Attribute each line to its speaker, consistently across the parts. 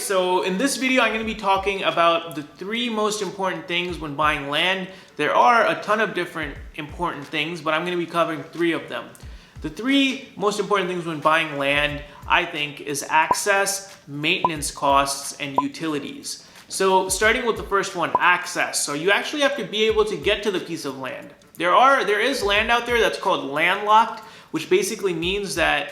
Speaker 1: so in this video, I'm going to be talking about the 3 most important things when buying land. There are a ton of different important things, but I'm going to be covering 3 of them. The 3 most important things when buying land, I think, is access, maintenance costs, and utilities. So starting with the first one, access. So you actually have to be able to get to the piece of land. There is land out there that's called landlocked, which basically means that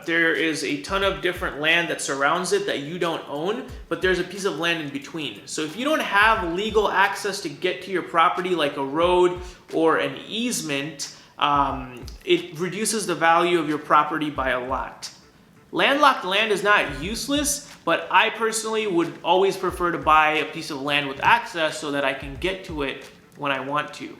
Speaker 1: there is a ton of different land that surrounds it that you don't own, but there's a piece of land in between. So if you don't have legal access to get to your property, like a road or an easement, it reduces the value of your property by a lot. Landlocked land is not useless, but I personally would always prefer to buy a piece of land with access so that I can get to it when I want to.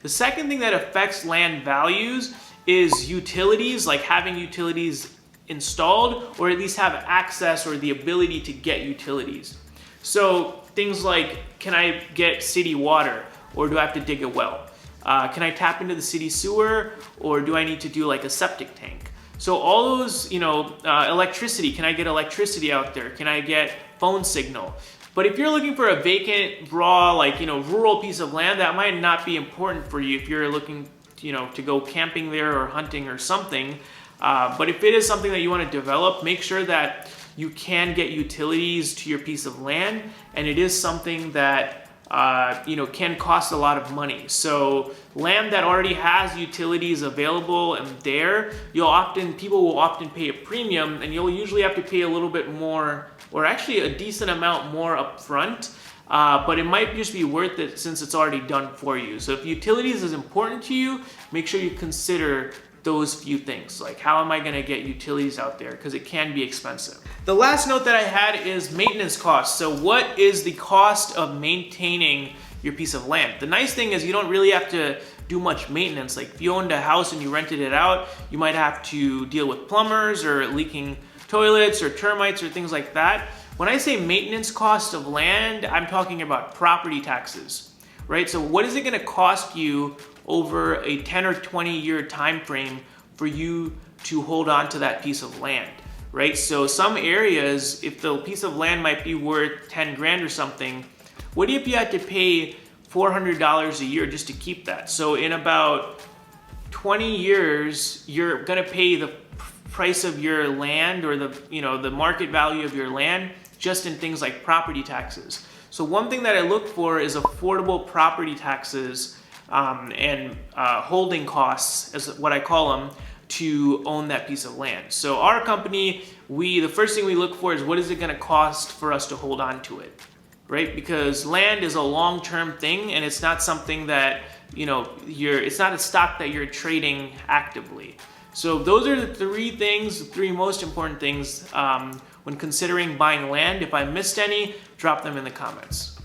Speaker 1: The second thing that affects land values is utilities, like having utilities installed, or at least have access or the ability to get utilities. So things like, can I get city water, or do I have to dig a well? Can I tap into the city sewer, or do I need to do like a septic tank? So all those, electricity, can I get electricity out there? Can I get phone signal? But if you're looking for a vacant, raw, rural piece of land, that might not be important for you if you're looking, to go camping there or hunting or something. But if it is something that you want to develop, make sure that you can get utilities to your piece of land, and it is something that can cost a lot of money. So land that already has utilities available and there, people will often pay a premium, and you'll usually have to pay a little bit more, or actually a decent amount more up front. But it might just be worth it since it's already done for you. So if utilities is important to you, make sure you consider those few things. Like, how am I going to get utilities out there? Because it can be expensive. The last note that I had is maintenance costs. So what is the cost of maintaining your piece of land? The nice thing is you don't really have to do much maintenance. Like if you owned a house and you rented it out, you might have to deal with plumbers or leaking toilets or termites or things like that. When I say maintenance cost of land, I'm talking about property taxes, right? So what is it going to cost you over a 10 or 20 year time frame for you to hold on to that piece of land, right? So some areas, if the piece of land might be worth 10 grand or something, what if you had to pay $400 a year just to keep that? So in about 20 years, you're going to pay the price of your land, or the market value of your land, just in things like property taxes. So one thing that I look for is affordable property taxes and holding costs, is what I call them, to own that piece of land. So our company, the first thing we look for is, what is it going to cost for us to hold on to it, right? Because land is a long-term thing, and it's not something that, it's not a stock that you're trading actively. So those are the 3 most important things when considering buying land. If I missed any, drop them in the comments.